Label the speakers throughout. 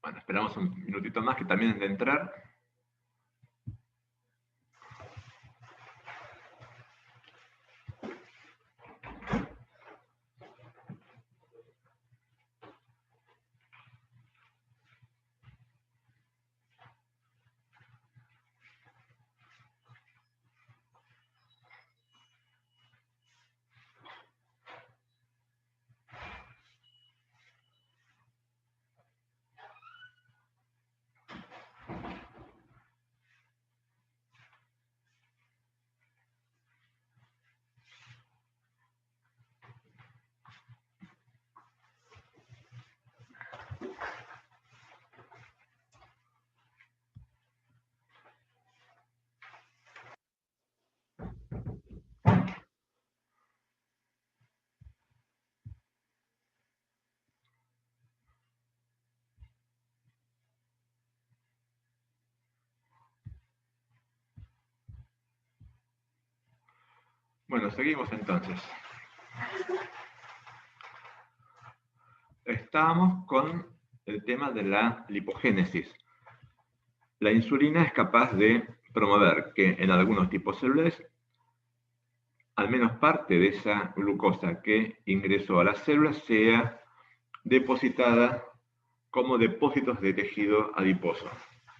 Speaker 1: Bueno, esperamos un minutito más que también de entrar. Bueno, seguimos entonces. Estamos con el tema de la lipogénesis. La insulina es capaz de promover que en algunos tipos celulares, al menos parte de esa glucosa que ingresó a las células sea depositada como depósitos de tejido adiposo,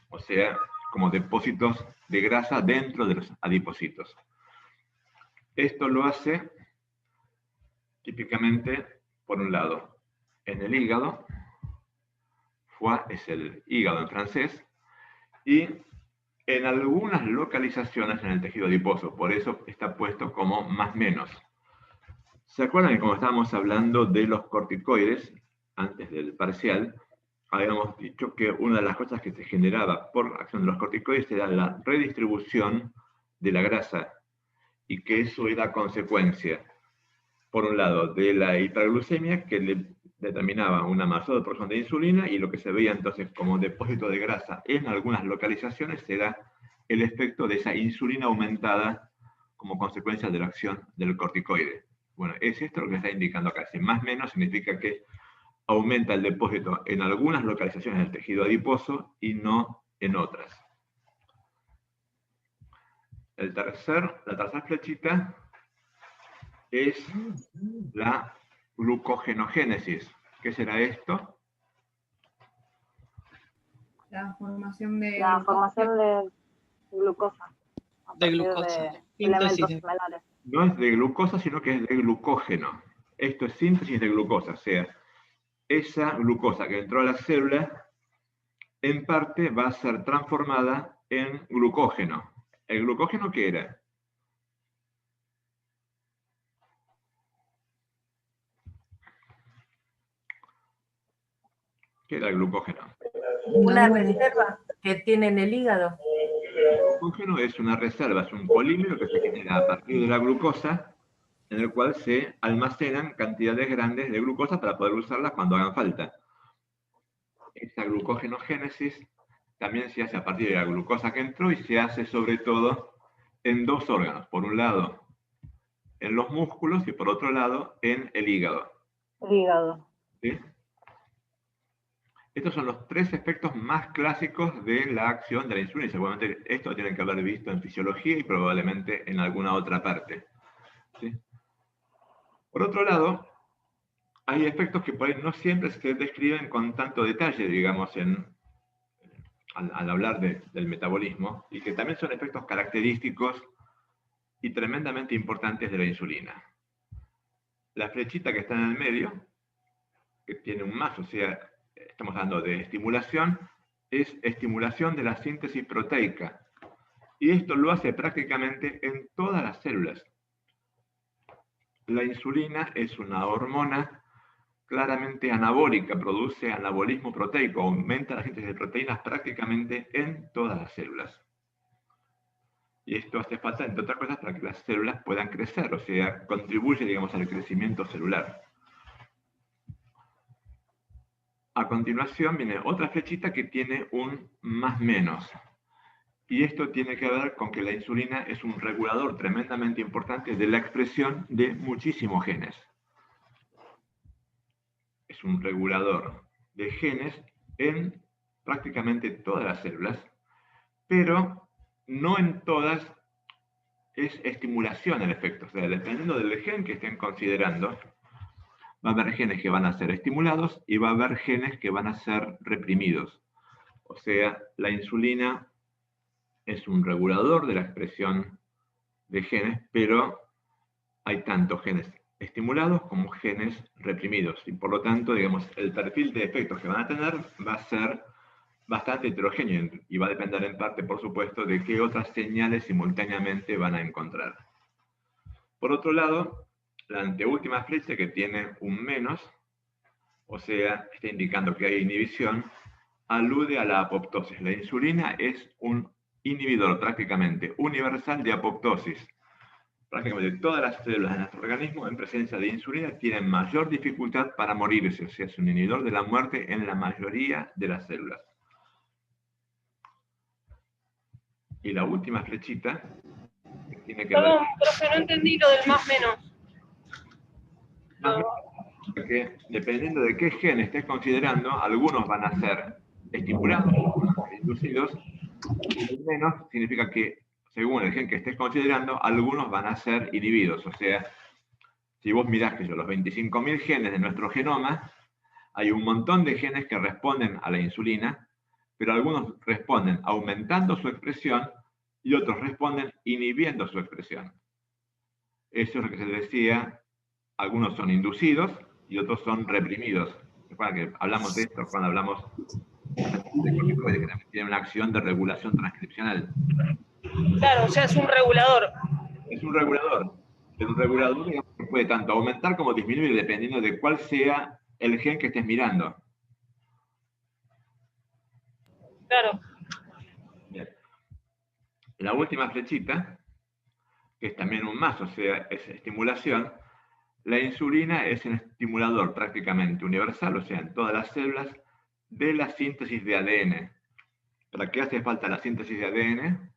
Speaker 1: o sea, como depósitos de grasa dentro de los adipocitos. Esto lo hace típicamente, por un lado, en el hígado, foie es el hígado en francés, y en algunas localizaciones en el tejido adiposo, por eso está puesto como más menos. ¿Se acuerdan que como estábamos hablando de los corticoides, antes del parcial, habíamos dicho que una de las cosas que se generaba por acción de los corticoides era la redistribución de la grasa, y que eso era consecuencia, por un lado, de la hiperglucemia, que le determinaba una mayor producción de insulina, y lo que se veía entonces como depósito de grasa en algunas localizaciones era el efecto de esa insulina aumentada como consecuencia de la acción del corticoide. Bueno, es esto lo que está indicando acá. Si más o menos significa que aumenta el depósito en algunas localizaciones del tejido adiposo y no en otras. La tercera flechita es la glucogenogénesis. ¿Qué será esto?
Speaker 2: La formación de
Speaker 3: glucosa.
Speaker 4: De glucosa.
Speaker 3: Elementos similares.
Speaker 1: No es de glucosa, sino que es de glucógeno. Esto es síntesis de glucosa, o sea, esa glucosa que entró a la célula, en parte va a ser transformada en glucógeno. ¿El glucógeno qué era? ¿Qué era el glucógeno?
Speaker 5: Una reserva que tiene en el hígado.
Speaker 1: El glucógeno es una reserva, es un polímero que se genera a partir de la glucosa, en el cual se almacenan cantidades grandes de glucosa para poder usarlas cuando hagan falta. Esta glucogenogénesis también se hace a partir de la glucosa que entró y se hace sobre todo en dos órganos. Por un lado, en los músculos y por otro lado, en el hígado.
Speaker 3: El hígado.
Speaker 1: ¿Sí? Estos son los tres efectos más clásicos de la acción de la insulina. Seguramente esto lo tienen que haber visto en fisiología y probablemente en alguna otra parte. ¿Sí? Por otro lado, hay efectos que por ahí no siempre se describen con tanto detalle, digamos, al hablar del metabolismo, y que también son efectos característicos y tremendamente importantes de la insulina. La flechita que está en el medio, que tiene un más, o sea, estamos hablando de estimulación, es estimulación de la síntesis proteica. Y esto lo hace prácticamente en todas las células. La insulina es una hormona claramente anabólica, produce anabolismo proteico, aumenta la síntesis de proteínas prácticamente en todas las células. Y esto hace falta, entre otras cosas, para que las células puedan crecer, o sea, contribuye, digamos, al crecimiento celular. A continuación viene otra flechita que tiene un más menos. Y esto tiene que ver con que la insulina es un regulador tremendamente importante de la expresión de muchísimos genes. Es un regulador de genes en prácticamente todas las células, pero no en todas es estimulación el efecto. O sea, dependiendo del gen que estén considerando, va a haber genes que van a ser estimulados y va a haber genes que van a ser reprimidos. O sea, la insulina es un regulador de la expresión de genes, pero hay tanto genes estimulados como genes reprimidos. Y por lo tanto, digamos, el perfil de efectos que van a tener va a ser bastante heterogéneo y va a depender en parte, por supuesto, de qué otras señales simultáneamente van a encontrar. Por otro lado, la anteúltima flecha que tiene un menos, o sea, está indicando que hay inhibición, alude a la apoptosis. La insulina es un inhibidor prácticamente universal de apoptosis. Prácticamente todas las células de nuestro organismo en presencia de insulina tienen mayor dificultad para morirse, o sea, es un inhibidor de la muerte en la mayoría de las células. Y la última flechita que tiene que ver...
Speaker 4: Perdón, profe, no entendí lo del más menos.
Speaker 1: Porque dependiendo de qué gen estés considerando, algunos van a ser estimulados, algunos inducidos, y menos significa que, según el gen que estés considerando, algunos van a ser inhibidos. O sea, si vos mirás que los 25.000 genes de nuestro genoma, hay un montón de genes que responden a la insulina, pero algunos responden aumentando su expresión y otros responden inhibiendo su expresión. Eso es lo que se decía, algunos son inducidos y otros son reprimidos. Recuerda que hablamos de esto cuando hablamos de corticoides, que también tiene una acción de regulación transcripcional.
Speaker 4: Claro, o sea, es un regulador.
Speaker 1: Es un regulador. Es un regulador, digamos, que puede tanto aumentar como disminuir dependiendo de cuál sea el gen que estés mirando.
Speaker 4: Claro.
Speaker 1: Bien. La última flechita, que es también un más, o sea, es estimulación. La insulina es un estimulador prácticamente universal, o sea, en todas las células, de la síntesis de ADN. ¿Para qué hace falta la síntesis de ADN?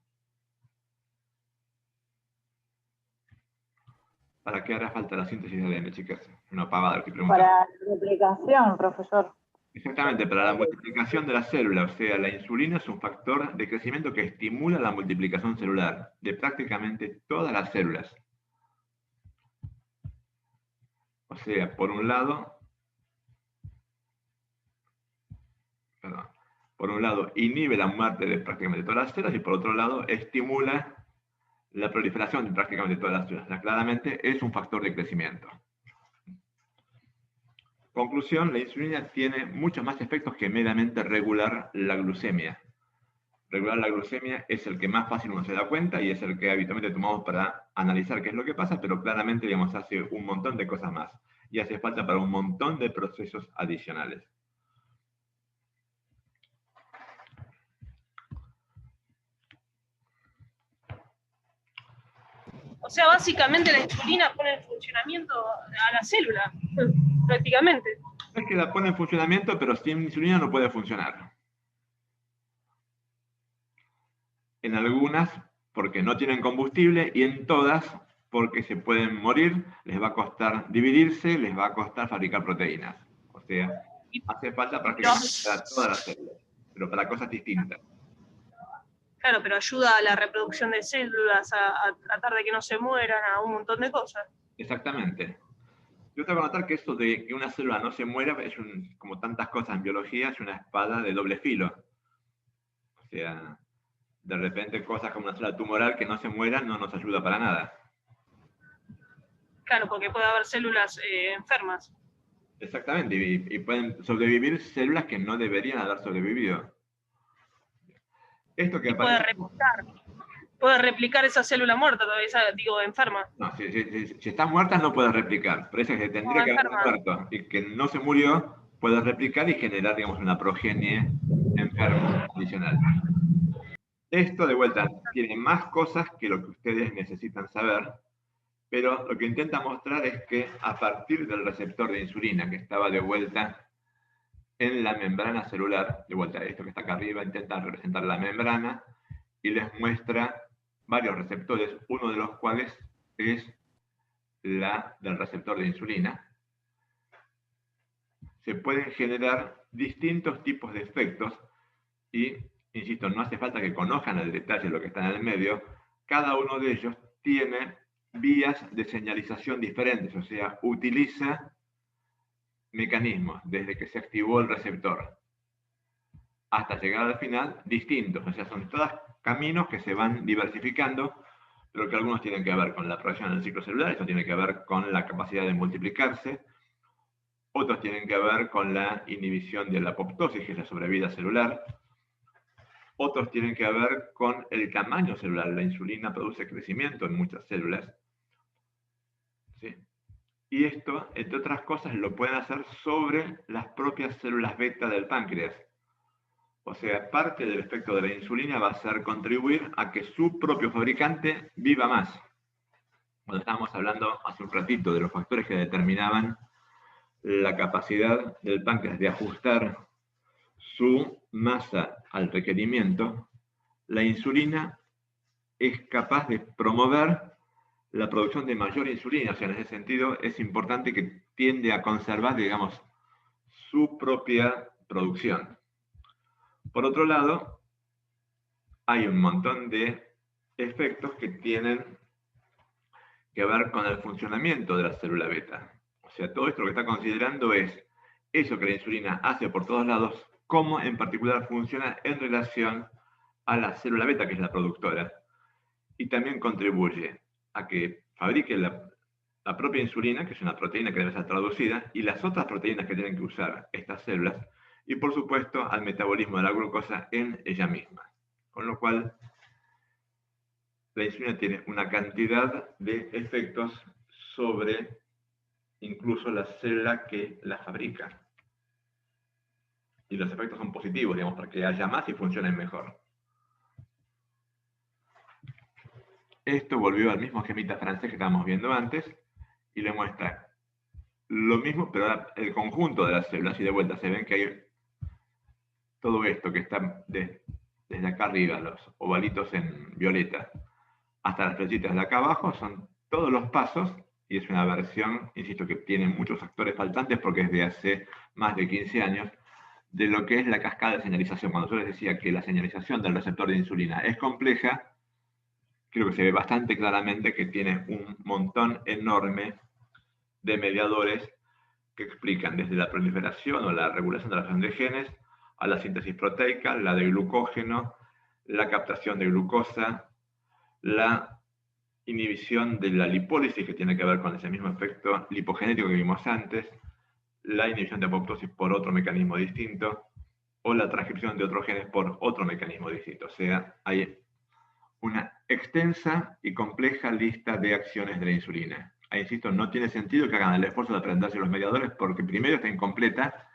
Speaker 1: ¿Para qué hará falta la síntesis de ADN, chicas? Una pavada lo que preguntan.
Speaker 3: Para la replicación, profesor.
Speaker 1: Exactamente, para la multiplicación de la célula, o sea, la insulina es un factor de crecimiento que estimula la multiplicación celular de prácticamente todas las células. O sea, por un lado, inhibe la muerte de prácticamente todas las células y por otro lado estimula la proliferación de prácticamente todas las células. Claramente es un factor de crecimiento. Conclusión, la insulina tiene muchos más efectos que meramente regular la glucemia. Regular la glucemia es el que más fácil uno se da cuenta y es el que habitualmente tomamos para analizar qué es lo que pasa, pero claramente, digamos, hace un montón de cosas más y hace falta para un montón de procesos adicionales.
Speaker 4: O sea, básicamente la insulina pone en funcionamiento a la célula, prácticamente.
Speaker 1: Es que la pone en funcionamiento, pero sin insulina no puede funcionar. En algunas, porque no tienen combustible, y en todas, porque se pueden morir, les va a costar dividirse, les va a costar fabricar proteínas. O sea, hace falta prácticamente para todas las células, pero para cosas distintas.
Speaker 4: Claro, pero ayuda a la reproducción de células, a tratar de que no se mueran, a un montón de cosas.
Speaker 1: Exactamente. Yo tengo que notar que esto de que una célula no se muera, es como tantas cosas en biología, es una espada de doble filo. O sea, de repente cosas como una célula tumoral que no se muera no nos ayuda para nada.
Speaker 4: Claro, porque puede haber células enfermas.
Speaker 1: Exactamente, y pueden sobrevivir células que no deberían haber sobrevivido. Esto que aparece...
Speaker 4: Puede replicar esa célula muerta, esa, digo, enferma.
Speaker 1: No, si está muerta no puede replicar, pero esa que tendría que haber muerto y que no se murió, puede replicar y generar, digamos, una progenie enferma adicional. Esto, de vuelta, tiene más cosas que lo que ustedes necesitan saber, pero lo que intenta mostrar es que a partir del receptor de insulina, que estaba de vuelta en la membrana celular, de vuelta, esto que está acá arriba, intenta representar la membrana, y les muestra varios receptores, uno de los cuales es la del receptor de insulina. Se pueden generar distintos tipos de efectos y, insisto, no hace falta que conozcan el detalle de lo que está en el medio, cada uno de ellos tiene vías de señalización diferentes, o sea, utiliza mecanismos desde que se activó el receptor hasta llegar al final distintos, o sea, son todos caminos que se van diversificando, pero que algunos tienen que ver con la progresión del ciclo celular, esto tiene que ver con la capacidad de multiplicarse, otros tienen que ver con la inhibición de la apoptosis, que es la sobrevida celular, otros tienen que ver con el tamaño celular, la insulina produce crecimiento en muchas células, ¿sí? Y esto, entre otras cosas, lo pueden hacer sobre las propias células beta del páncreas. O sea, parte del efecto de la insulina va a ser contribuir a que su propio fabricante viva más. Cuando estábamos hablando hace un ratito de los factores que determinaban la capacidad del páncreas de ajustar su masa al requerimiento, la insulina es capaz de promover la producción de mayor insulina. O sea, en ese sentido es importante que tiende a conservar, digamos, su propia producción. Por otro lado, hay un montón de efectos que tienen que ver con el funcionamiento de la célula beta. O sea, todo esto lo que está considerando es eso que la insulina hace por todos lados, cómo en particular funciona en relación a la célula beta, que es la productora. Y también contribuye a que fabrique la propia insulina, que es una proteína que debe ser traducida, y las otras proteínas que tienen que usar estas células, y por supuesto al metabolismo de la glucosa en ella misma. Con lo cual, la insulina tiene una cantidad de efectos sobre incluso la célula que la fabrica. Y los efectos son positivos, digamos, para que haya más y funcionen mejor. Esto volvió al mismo esquemita francés que estábamos viendo antes, y le muestra lo mismo, pero ahora el conjunto de las células, y de vuelta se ven que hay todo esto que está desde acá arriba, los ovalitos en violeta, hasta las flechitas de acá abajo, son todos los pasos, y es una versión, insisto, que tiene muchos actores faltantes porque es de hace más de 15 años, de lo que es la cascada de señalización. Cuando yo les decía que la señalización del receptor de insulina es compleja, creo que se ve bastante claramente que tiene un montón enorme de mediadores que explican desde la proliferación o la regulación de la acción de genes, a la síntesis proteica, la de glucógeno, la captación de glucosa, la inhibición de la lipólisis, que tiene que ver con ese mismo efecto lipogenético que vimos antes, la inhibición de apoptosis por otro mecanismo distinto, o la transcripción de otros genes por otro mecanismo distinto. O sea, hay una extensa y compleja lista de acciones de la insulina. Ahí, insisto, no tiene sentido que hagan el esfuerzo de aprenderse los mediadores porque primero está incompleta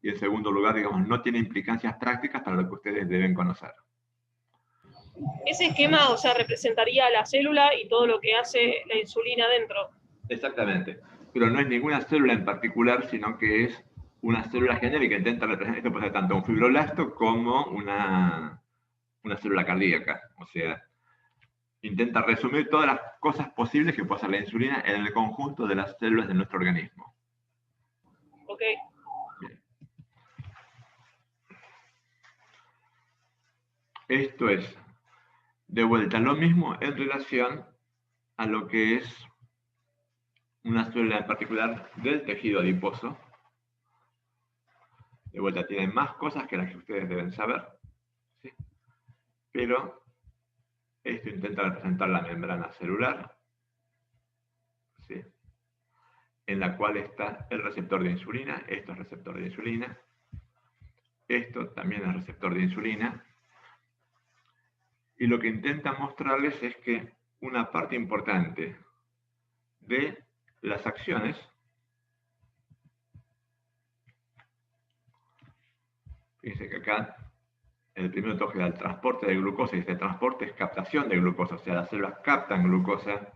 Speaker 1: y en segundo lugar, digamos, no tiene implicancias prácticas para lo que ustedes deben conocer.
Speaker 4: Ese esquema, o sea, representaría la célula y todo lo que hace la insulina dentro.
Speaker 1: Exactamente. Pero no es ninguna célula en particular, sino que es una célula genérica. Intenta representar, esto puede ser tanto un fibroblasto como una célula cardíaca. O sea, intenta resumir todas las cosas posibles que puede hacer la insulina en el conjunto de las células de nuestro organismo.
Speaker 4: Ok.
Speaker 1: Bien. Esto es, de vuelta, lo mismo en relación a lo que es una célula en particular del tejido adiposo. De vuelta, tiene más cosas que las que ustedes deben saber, ¿sí? Pero esto intenta representar la membrana celular, ¿sí? En la cual está el receptor de insulina. Esto es receptor de insulina. Esto también es receptor de insulina. Y lo que intenta mostrarles es que una parte importante de las acciones, fíjense que acá el primero toque da el transporte de glucosa, y este transporte es captación de glucosa, o sea, las células captan glucosa.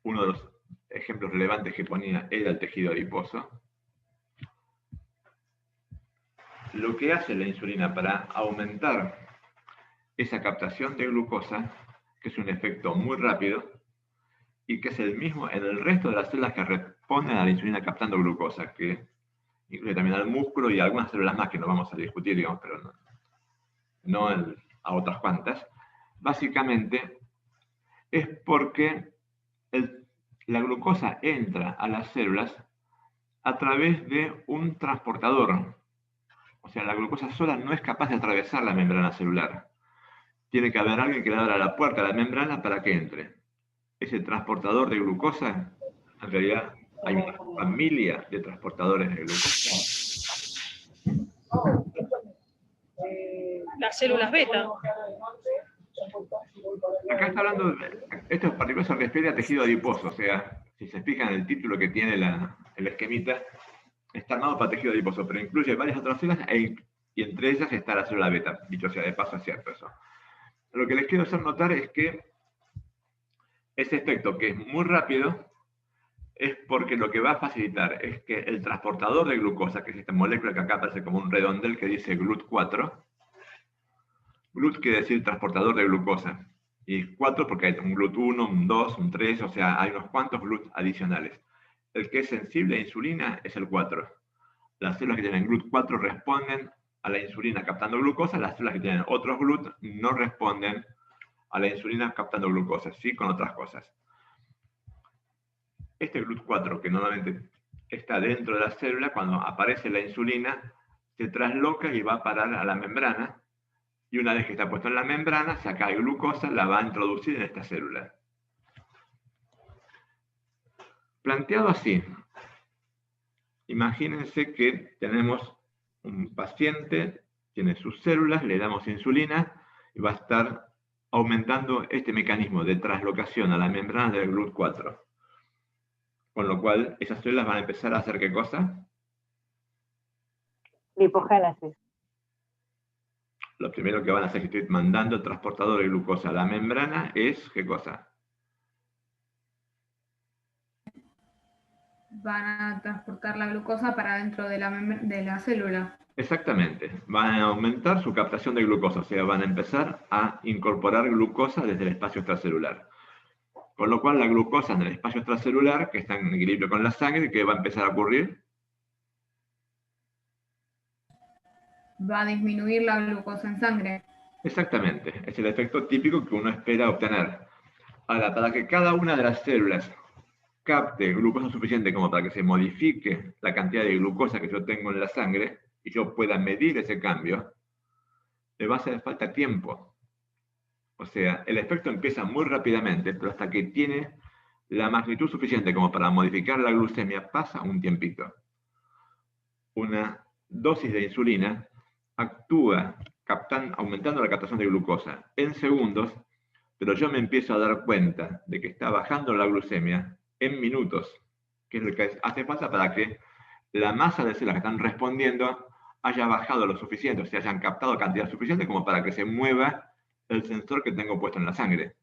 Speaker 1: Uno de los ejemplos relevantes que ponía era el tejido adiposo. Lo que hace la insulina para aumentar esa captación de glucosa, que es un efecto muy rápido, y que es el mismo en el resto de las células que responden a la insulina captando glucosa, que incluye también al músculo y algunas células más que no vamos a discutir, digamos, pero no. no a otras cuantas, básicamente es porque la glucosa entra a las células a través de un transportador. O sea, la glucosa sola no es capaz de atravesar la membrana celular. Tiene que haber alguien que le abra la puerta a la membrana para que entre. Ese transportador de glucosa, en realidad hay una familia de transportadores de glucosa.
Speaker 4: Las células beta.
Speaker 1: Acá está hablando, esto en particular se refiere a tejido adiposo, o sea, si se fijan en el título que tiene el esquemita, está armado para tejido adiposo, pero incluye varias otras células y entre ellas está la célula beta, dicho sea de paso, es cierto eso. Lo que les quiero hacer notar es que ese efecto, que es muy rápido, es porque lo que va a facilitar es que el transportador de glucosa, que es esta molécula que acá aparece como un redondel que dice GLUT4, GLUT quiere decir transportador de glucosa, y 4 porque hay un GLUT1, un 2, un 3, o sea, hay unos cuantos GLUT adicionales. El que es sensible a insulina es el 4. Las células que tienen GLUT4 responden a la insulina captando glucosa, las células que tienen otros GLUT no responden a la insulina captando glucosa, sí con otras cosas. Este GLUT4, que normalmente está dentro de la célula, cuando aparece la insulina, se trasloca y va a parar a la membrana, y una vez que está puesto en la membrana, saca glucosa, la va a introducir en esta célula. Planteado así, imagínense que tenemos un paciente, tiene sus células, le damos insulina, y va a estar aumentando este mecanismo de traslocación a la membrana del GLUT4. Con lo cual, esas células van a empezar a hacer ¿qué cosa?
Speaker 3: Lipogénesis.
Speaker 1: Lo primero que van a hacer es que estoy mandando el transportador de glucosa a la membrana es ¿qué cosa?
Speaker 2: Van a transportar la glucosa para dentro de la célula.
Speaker 1: Exactamente. Van a aumentar su captación de glucosa, o sea, van a empezar a incorporar glucosa desde el espacio extracelular. Con lo cual, la glucosa en el espacio extracelular, que está en equilibrio con la sangre, ¿qué va a empezar a ocurrir?
Speaker 2: Va a disminuir la glucosa en sangre.
Speaker 1: Exactamente. Es el efecto típico que uno espera obtener. Ahora, para que cada una de las células capte glucosa suficiente como para que se modifique la cantidad de glucosa que yo tengo en la sangre y yo pueda medir ese cambio, le va a hacer falta tiempo. O sea, el efecto empieza muy rápidamente, pero hasta que tiene la magnitud suficiente como para modificar la glucemia pasa un tiempito. Una dosis de insulina actúa aumentando la captación de glucosa en segundos, pero yo me empiezo a dar cuenta de que está bajando la glucemia en minutos, que es lo que hace falta para que la masa de células que están respondiendo haya bajado lo suficiente, o sea, hayan captado cantidad suficiente como para que se mueva el sensor que tengo puesto en la sangre.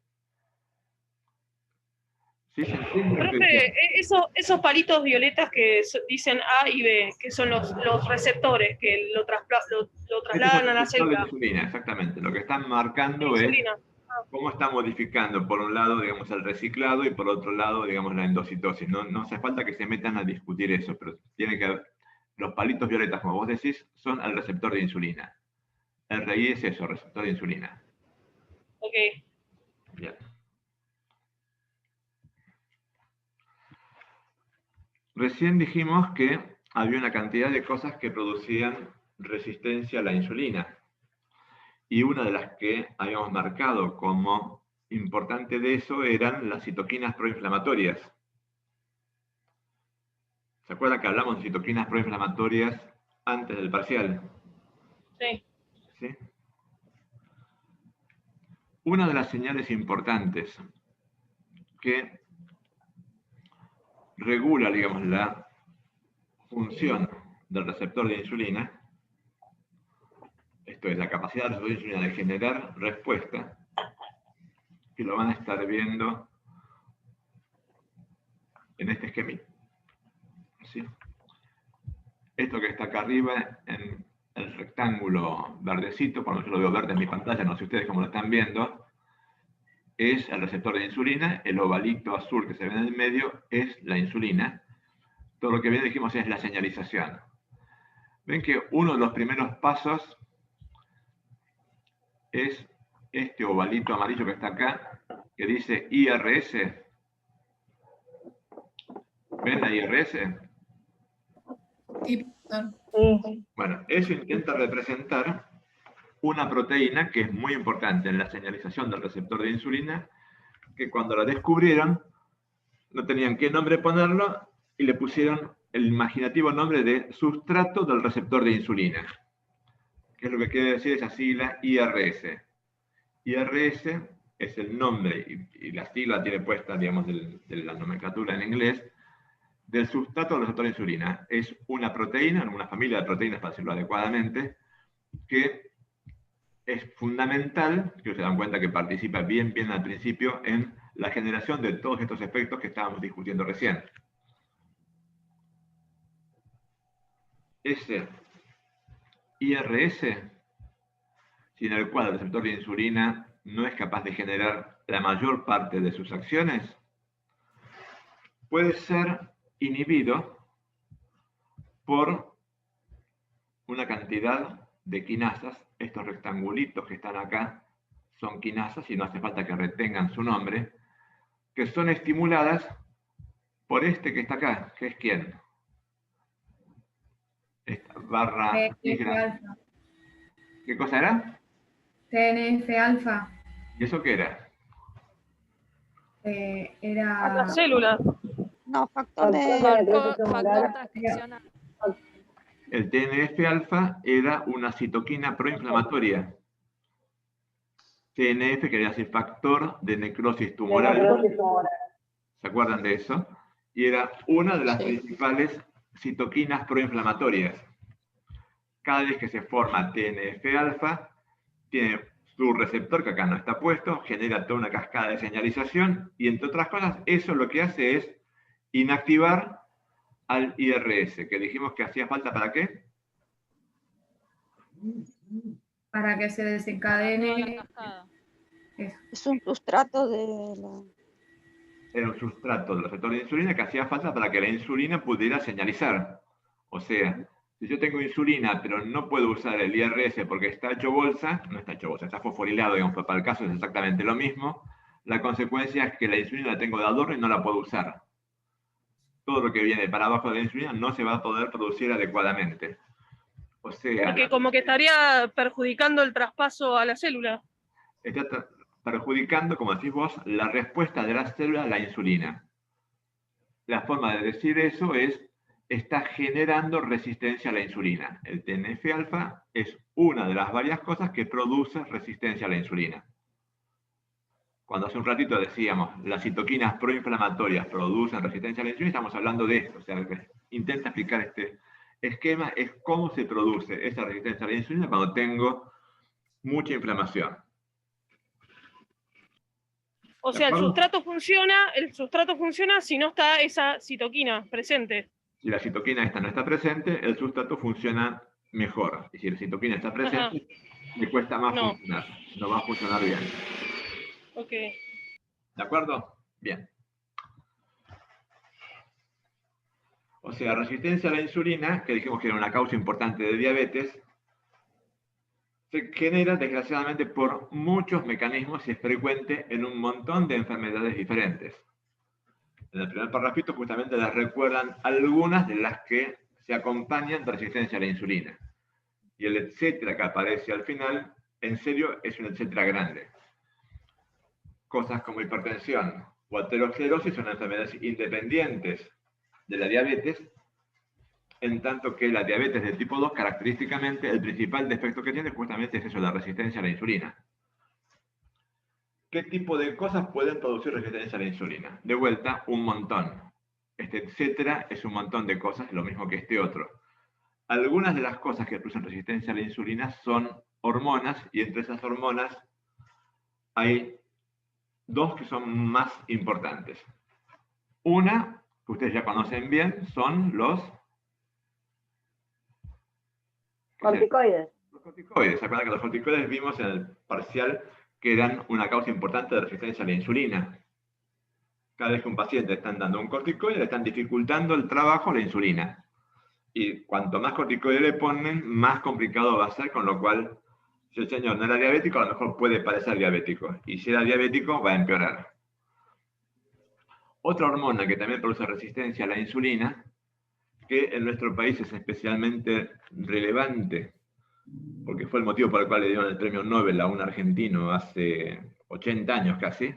Speaker 1: ¿Sí?
Speaker 4: Profe, esos palitos violetas que dicen A y B, que son los receptores que lo trasladan a la célula.
Speaker 1: Insulina, exactamente. Lo que están marcando es cómo está modificando, por un lado, digamos, el reciclado y por otro lado, digamos, la endocitosis. No hace falta que se metan a discutir eso, pero tiene que haber. Los palitos violetas, como vos decís, son el receptor de insulina. El RI es eso, receptor de insulina.
Speaker 4: Ok.
Speaker 1: Bien. Recién dijimos que había una cantidad de cosas que producían resistencia a la insulina. Y una de las que habíamos marcado como importante de eso eran las citoquinas proinflamatorias. ¿Se acuerdan que hablamos de citoquinas proinflamatorias antes del parcial?
Speaker 4: Sí.
Speaker 1: ¿Sí? Una de las señales importantes que regula, digamos, la función del receptor de insulina, esto es la capacidad del receptor de insulina de generar respuesta, que lo van a estar viendo en este esquema. ¿Sí? Esto que está acá arriba, en el rectángulo verdecito, por lo que yo lo veo verde en mi pantalla, no sé ustedes cómo lo están viendo, es el receptor de insulina, el ovalito azul que se ve en el medio es la insulina. Todo lo que bien dijimos es la señalización. Ven que uno de los primeros pasos es este ovalito amarillo que está acá, que dice IRS. ¿Ven la IRS?
Speaker 2: Sí, profesor.
Speaker 3: Sí.
Speaker 1: Bueno, eso intenta representar una proteína que es muy importante en la señalización del receptor de insulina, que cuando la descubrieron no tenían qué nombre ponerlo y le pusieron el imaginativo nombre de sustrato del receptor de insulina, que es lo que quiere decir esa sigla IRS. IRS es el nombre, y la sigla tiene puesta, digamos, de la nomenclatura en inglés, del sustrato del receptor de insulina. Es una proteína, una familia de proteínas, para decirlo adecuadamente, que es fundamental, que se dan cuenta que participa bien al principio en la generación de todos estos efectos que estábamos discutiendo recién. Ese IRS, sin el cual el receptor de insulina no es capaz de generar la mayor parte de sus acciones, puede ser inhibido por una cantidad de quinasas. Estos rectangulitos que están acá son quinasas, y no hace falta que retengan su nombre, que son estimuladas por este que está acá, que es ¿quién? Esta barra
Speaker 2: TNF
Speaker 1: negra.
Speaker 2: alfa.
Speaker 1: ¿Qué cosa era?
Speaker 2: TNF alfa.
Speaker 1: ¿Y eso qué era?
Speaker 4: A la
Speaker 2: Era.
Speaker 4: célula.
Speaker 6: No, factor de
Speaker 3: Factor
Speaker 6: factor transcripcional.
Speaker 1: El TNF-alfa era una citoquina proinflamatoria. TNF quería decir factor de necrosis tumoral. ¿Se acuerdan de eso? Y era una de las principales citoquinas proinflamatorias. Cada vez que se forma TNF-alfa, tiene su receptor, que acá no está puesto, genera toda una cascada de señalización, y entre otras cosas, eso lo que hace es inactivar al IRS, que dijimos que hacía falta ¿para qué?
Speaker 2: Para que se desencadene. Eso.
Speaker 6: Es un sustrato de la...
Speaker 1: Era un sustrato del receptor de insulina que hacía falta para que la insulina pudiera señalizar. O sea, si yo tengo insulina, pero no puedo usar el IRS porque está hecho bolsa, no está hecho bolsa, está fosforilado, digamos, para el caso es exactamente lo mismo, la consecuencia es que la insulina la tengo de adorno y no la puedo usar. Todo lo que viene para abajo de la insulina no se va a poder producir adecuadamente. O sea,
Speaker 4: Porque como que estaría perjudicando el traspaso a la célula.
Speaker 1: está perjudicando, como decís vos, la respuesta de la célula a la insulina. La forma de decir eso es, está generando resistencia a la insulina. El TNF-alfa es una de las varias cosas que produce resistencia a la insulina. Cuando hace un ratito decíamos, las citoquinas proinflamatorias producen resistencia a la insulina, estamos hablando de esto. O sea, intenta explicar este esquema, es cómo se produce esa resistencia a la insulina cuando tengo mucha inflamación.
Speaker 4: O sea, el sustrato funciona si no está esa citoquina presente.
Speaker 1: Si la citoquina esta no está presente, el sustrato funciona mejor. Y si la citoquina está presente, le cuesta más funcionar. No va a funcionar bien.
Speaker 4: Ok.
Speaker 1: ¿De acuerdo? Bien. O sea, resistencia a la insulina, que dijimos que era una causa importante de diabetes, se genera desgraciadamente por muchos mecanismos y es frecuente en un montón de enfermedades diferentes. En el primer parrafito justamente les recuerdan algunas de las que se acompañan de resistencia a la insulina. Y el etcétera que aparece al final, en serio, es un etcétera grande. Cosas como hipertensión o aterosclerosis son enfermedades independientes de la diabetes, en tanto que la diabetes de tipo 2, característicamente, el principal defecto que tiene justamente es eso, la resistencia a la insulina. ¿Qué tipo de cosas pueden producir resistencia a la insulina? De vuelta, un montón. Este etcétera es un montón de cosas, lo mismo que este otro. Algunas de las cosas que producen resistencia a la insulina son hormonas, y entre esas hormonas hay dos que son más importantes. Una, que ustedes ya conocen bien, son los
Speaker 3: Corticoides.
Speaker 1: Los corticoides. ¿Se acuerdan que los corticoides vimos en el parcial que eran una causa importante de resistencia a la insulina? Cada vez que un paciente le están dando un corticoide, le están dificultando el trabajo a la insulina. Y cuanto más corticoide le ponen, más complicado va a ser, con lo cual Si el señor no era diabético, a lo mejor puede parecer diabético. Y si era diabético, va a empeorar. Otra hormona que también produce resistencia a la insulina, que en nuestro país es especialmente relevante, porque fue el motivo por el cual le dieron el premio Nobel a un argentino hace 80 años casi,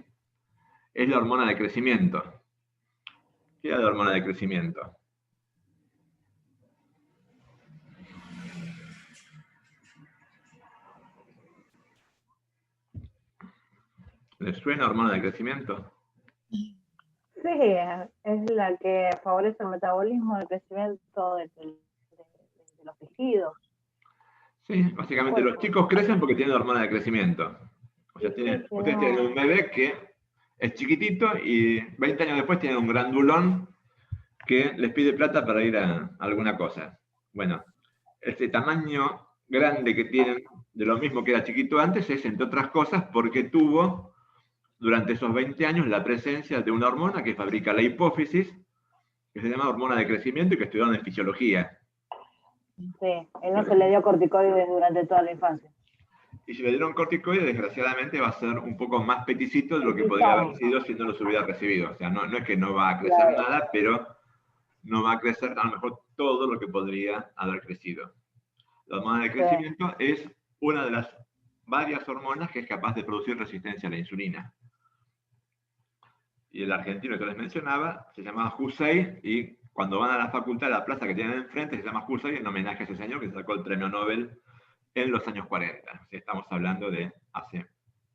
Speaker 1: es la hormona de crecimiento. ¿Qué es la hormona de crecimiento? ¿Les suena hormona de crecimiento?
Speaker 3: Sí, es la que favorece el metabolismo, el crecimiento de los tejidos.
Speaker 1: Sí, básicamente los chicos crecen porque tienen hormona de crecimiento. O sea, ustedes tienen un bebé que es chiquitito y 20 años después tienen un grandulón que les pide plata para ir a alguna cosa. Bueno, este tamaño grande que tienen, de lo mismo que era chiquito antes, es, entre otras cosas, porque tuvo durante esos 20 años la presencia de una hormona que fabrica la hipófisis, que se llama hormona de crecimiento y que estudiaron en fisiología.
Speaker 3: Sí, él no se le dio corticoides durante toda la infancia.
Speaker 1: Y si le dieron corticoides, desgraciadamente va a ser un poco más peticito de lo que podría haber sido si no los hubiera recibido. O sea, no es que no va a crecer nada, pero no va a crecer a lo mejor todo lo que podría haber crecido. La hormona de crecimiento es una de las varias hormonas que es capaz de producir resistencia a la insulina. Y el argentino que les mencionaba se llamaba Hussein, y cuando van a la facultad, a la plaza que tienen enfrente, se llama Hussein en homenaje a ese señor que sacó el premio Nobel en los años 40. Estamos hablando de hace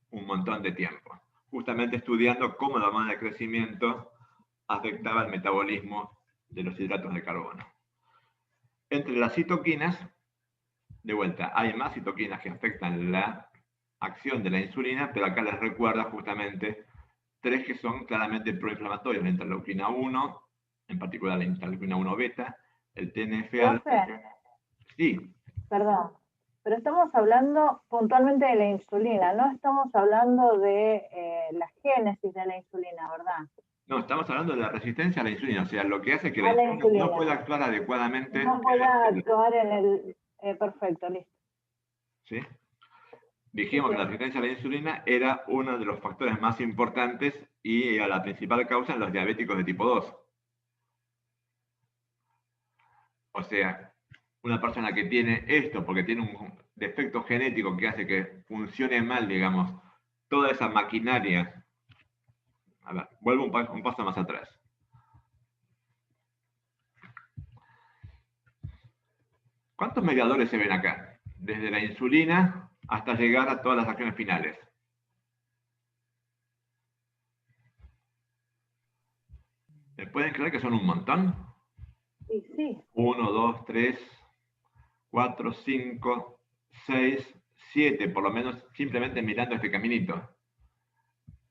Speaker 1: un montón de tiempo. Justamente estudiando cómo la hormona de crecimiento afectaba el metabolismo de los hidratos de carbono. Entre las citoquinas, de vuelta, hay más citoquinas que afectan la acción de la insulina, pero acá les recuerda justamente 3 que son claramente proinflamatorias: la interleuquina 1, en particular la interleuquina 1 beta, el TNF-alfa. Sí.
Speaker 3: Perdón, pero estamos hablando puntualmente de la insulina, no estamos hablando de la génesis de la insulina, ¿verdad?
Speaker 1: No, estamos hablando de la resistencia a la insulina, o sea, lo que hace que la insulina no pueda actuar adecuadamente.
Speaker 3: No pueda actuar en el... perfecto, listo.
Speaker 1: ¿Sí? Dijimos que la resistencia a la insulina era uno de los factores más importantes y era la principal causa en los diabéticos de tipo 2. O sea, una persona que tiene esto porque tiene un defecto genético que hace que funcione mal, digamos, toda esa maquinaria. A ver, vuelvo un paso más atrás. ¿Cuántos mediadores se ven acá? Desde la insulina hasta llegar a todas las acciones finales. ¿Me pueden creer que son un montón?
Speaker 3: Sí, sí.
Speaker 1: 1, 2, 3, 4, 5, 6, 7, por lo menos simplemente mirando este caminito.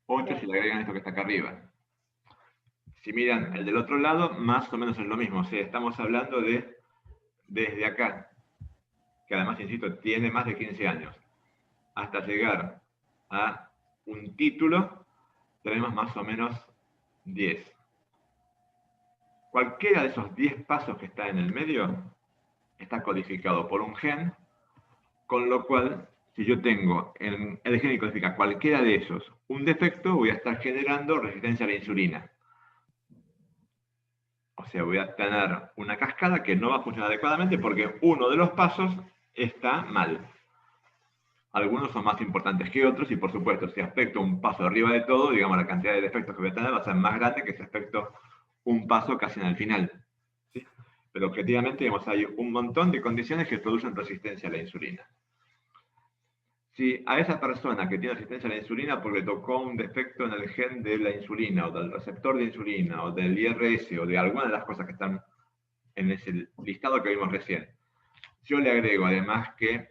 Speaker 1: 8 si le agregan esto que está acá arriba. Si miran el del otro lado, más o menos es lo mismo. O sea, estamos hablando de desde acá, que además, insisto, tiene más de 15 años, hasta llegar a un título, tenemos más o menos 10. Cualquiera de esos 10 pasos que está en el medio está codificado por un gen, con lo cual, si yo tengo el gen que codifica cualquiera de esos un defecto, voy a estar generando resistencia a la insulina. O sea, voy a tener una cascada que no va a funcionar adecuadamente porque uno de los pasos está mal. Algunos son más importantes que otros y, por supuesto, si aspecto un paso arriba de todo, digamos, la cantidad de defectos que voy a tener va a ser más grande que si aspecto un paso casi en el final. ¿Sí? Pero objetivamente, digamos, hay un montón de condiciones que producen resistencia a la insulina. Si a esa persona que tiene resistencia a la insulina porque tocó un defecto en el gen de la insulina o del receptor de insulina o del IRS o de alguna de las cosas que están en ese listado que vimos recién, yo le agrego además que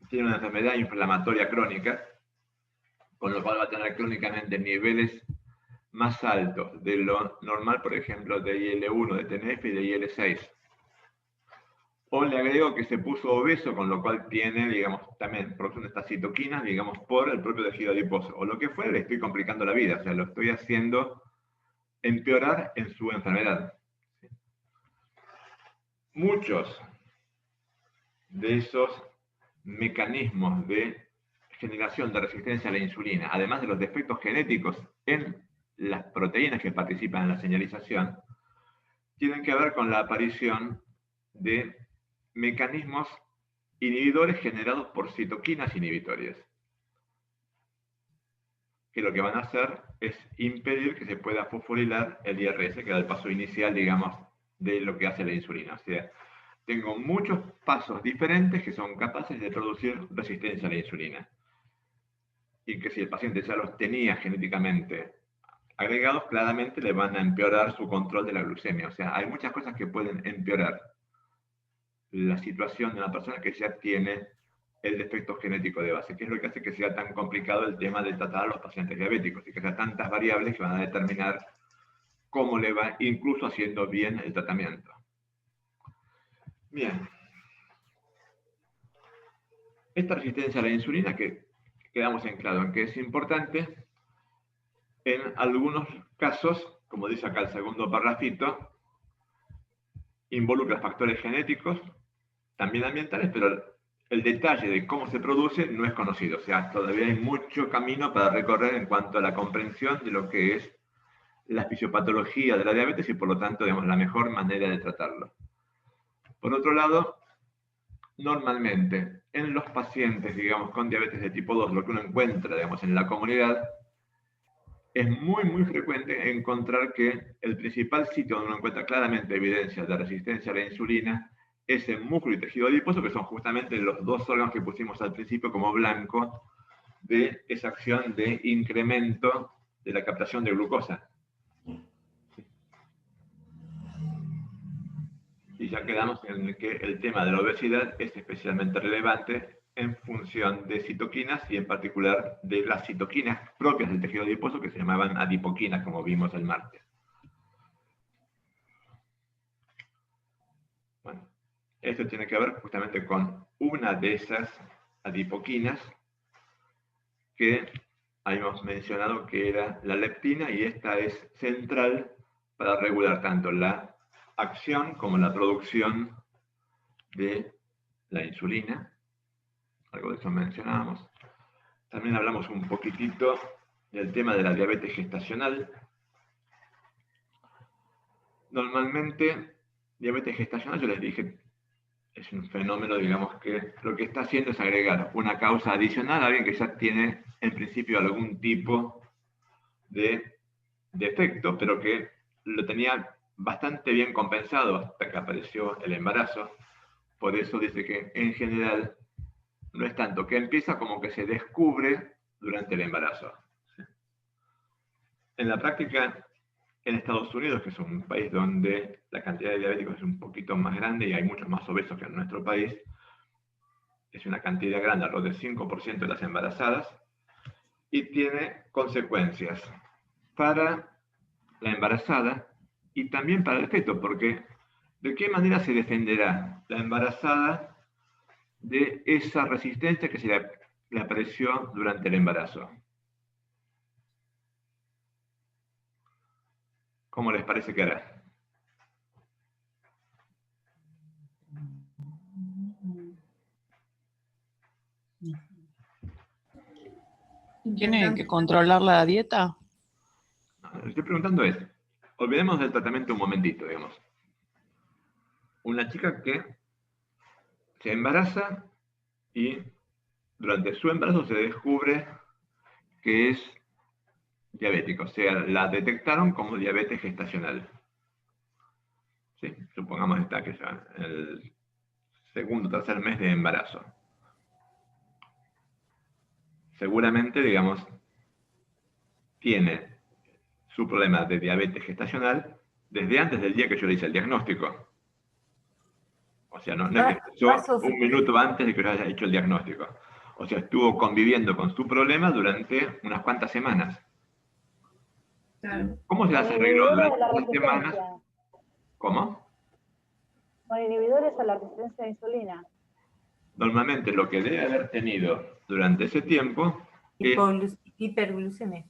Speaker 1: tiene una enfermedad inflamatoria crónica, con lo cual va a tener crónicamente niveles más altos de lo normal, por ejemplo, de IL-1, de TNF y de IL-6. O le agrego que se puso obeso, con lo cual tiene, digamos, también producción de estas citoquinas, digamos, por el propio tejido adiposo. O lo que fuera, le estoy complicando la vida, o sea, lo estoy haciendo empeorar en su enfermedad. Muchos de esos mecanismos de generación de resistencia a la insulina, además de los defectos genéticos en las proteínas que participan en la señalización, tienen que ver con la aparición de mecanismos inhibidores generados por citoquinas inhibitorias, que lo que van a hacer es impedir que se pueda fosforilar el IRS, que era el paso inicial, digamos, de lo que hace la insulina. O sea, tengo muchos pasos diferentes que son capaces de producir resistencia a la insulina. Y que si el paciente ya los tenía genéticamente agregados, claramente le van a empeorar su control de la glucemia. O sea, hay muchas cosas que pueden empeorar la situación de una persona que ya tiene el defecto genético de base, que es lo que hace que sea tan complicado el tema de tratar a los pacientes diabéticos y que haya tantas variables que van a determinar cómo le va, incluso haciendo bien el tratamiento. Bien. Esta resistencia a la insulina, que quedamos en claro en que es importante, en algunos casos, como dice acá el segundo parrafito, involucra factores genéticos, también ambientales, pero el detalle de cómo se produce no es conocido. O sea, todavía hay mucho camino para recorrer en cuanto a la comprensión de lo que es la fisiopatología de la diabetes y por lo tanto, digamos, la mejor manera de tratarlo. Por otro lado, normalmente en los pacientes, digamos, con diabetes de tipo 2, lo que uno encuentra, digamos, en la comunidad, es muy frecuente encontrar que el principal sitio donde uno encuentra claramente evidencia de resistencia a la insulina es en músculo y tejido adiposo, que son justamente los dos órganos que pusimos al principio como blanco de esa acción de incremento de la captación de glucosa. Y ya quedamos en que el tema de la obesidad es especialmente relevante en función de citoquinas y en particular de las citoquinas propias del tejido adiposo que se llamaban adipoquinas, como vimos el martes. Bueno, esto tiene que ver justamente con una de esas adipoquinas que habíamos mencionado que era la leptina, y esta es central para regular tanto la acción como la producción de la insulina. Algo de eso mencionábamos. También hablamos un poquitito del tema de la diabetes gestacional. Normalmente, diabetes gestacional, yo les dije, es un fenómeno, digamos, que lo que está haciendo es agregar una causa adicional a alguien que ya tiene, en principio, algún tipo de defecto, pero que lo tenía bastante bien compensado hasta que apareció el embarazo. Por eso dice que, en general, no es tanto que empieza como que se descubre durante el embarazo. En la práctica, en Estados Unidos, que es un país donde la cantidad de diabéticos es un poquito más grande y hay muchos más obesos que en nuestro país, es una cantidad grande, alrededor del 5% de las embarazadas, y tiene consecuencias para la embarazada y también para el feto, porque ¿de qué manera se defenderá la embarazada de esa resistencia que se le apareció durante el embarazo? ¿Cómo les parece que hará?
Speaker 7: ¿Tiene que controlar la dieta?
Speaker 1: No, lo que estoy preguntando es, olvidemos del tratamiento un momentito, digamos. Una chica que se embaraza y durante su embarazo se descubre que es diabética, o sea, la detectaron como diabetes gestacional. ¿Sí? Supongamos que está en el segundo o tercer mes de embarazo. Seguramente, digamos, tiene su problema de diabetes gestacional desde antes del día que yo le hice el diagnóstico. O sea, no es que empezó un minuto antes de que yo haya hecho el diagnóstico. O sea, estuvo conviviendo con su problema durante unas cuantas semanas.
Speaker 2: Claro.
Speaker 1: ¿Cómo se las arregló durante esas semanas? ¿Cómo?
Speaker 3: Con inhibidores a la resistencia a insulina.
Speaker 1: Normalmente lo que debe haber tenido durante ese tiempo es
Speaker 5: Hiperglucemia.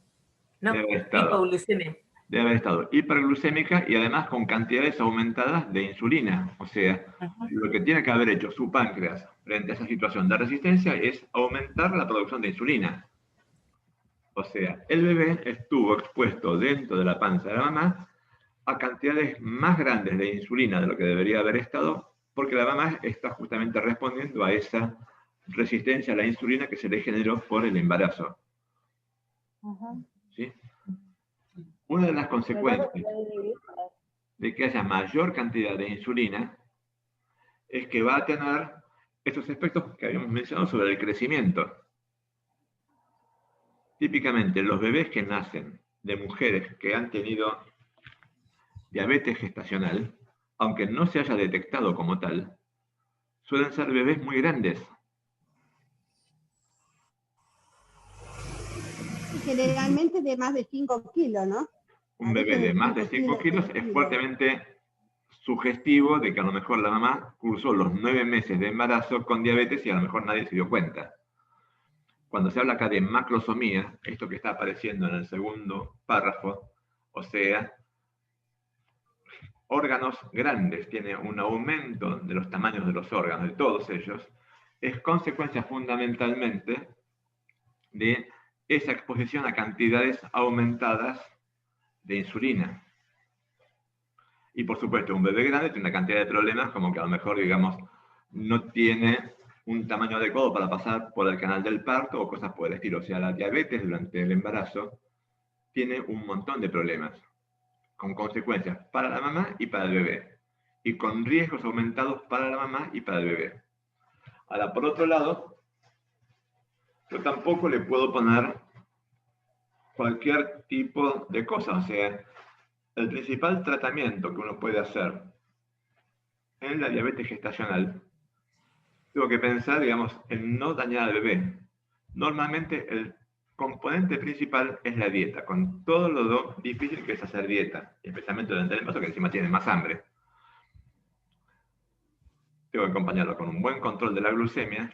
Speaker 5: No,
Speaker 1: debe haber estado
Speaker 5: hipoglucemia.
Speaker 1: debe haber estado hiperglucémica y además con cantidades aumentadas de insulina. O sea, lo que tiene que haber hecho su páncreas frente a esa situación de resistencia es aumentar la producción de insulina. O sea, el bebé estuvo expuesto dentro de la panza de la mamá a cantidades más grandes de insulina de lo que debería haber estado, porque la mamá está justamente respondiendo a esa resistencia a la insulina que se le generó por el embarazo. ¿Sí? Una de las consecuencias de que haya mayor cantidad de insulina es que va a tener estos aspectos que habíamos mencionado sobre el crecimiento. Típicamente, los bebés que nacen de mujeres que han tenido diabetes gestacional, aunque no se haya detectado como tal, suelen ser bebés muy grandes.
Speaker 8: Generalmente de más de 5 kilos, ¿no?
Speaker 1: Un bebé de más de 5 kilos es fuertemente sugestivo de que a lo mejor la mamá cursó los 9 meses de embarazo con diabetes y a lo mejor nadie se dio cuenta. Cuando se habla acá de macrosomía, esto que está apareciendo en el segundo párrafo, o sea, órganos grandes, tiene un aumento de los tamaños de los órganos, de todos ellos, es consecuencia fundamentalmente de esa exposición a cantidades aumentadas de insulina. Y por supuesto, un bebé grande tiene una cantidad de problemas, como que a lo mejor, digamos, no tiene un tamaño adecuado para pasar por el canal del parto o cosas por el estilo. O sea, la diabetes durante el embarazo tiene un montón de problemas, con consecuencias para la mamá y para el bebé, y con riesgos aumentados para la mamá y para el bebé. Ahora, por otro lado, yo tampoco le puedo poner cualquier tipo de cosa. O sea, el principal tratamiento que uno puede hacer en la diabetes gestacional, tengo que pensar, digamos, en no dañar al bebé. Normalmente el componente principal es la dieta, con todo lo difícil que es hacer dieta, especialmente durante el embarazo, que encima tiene más hambre. Tengo que acompañarlo con un buen control de la glucemia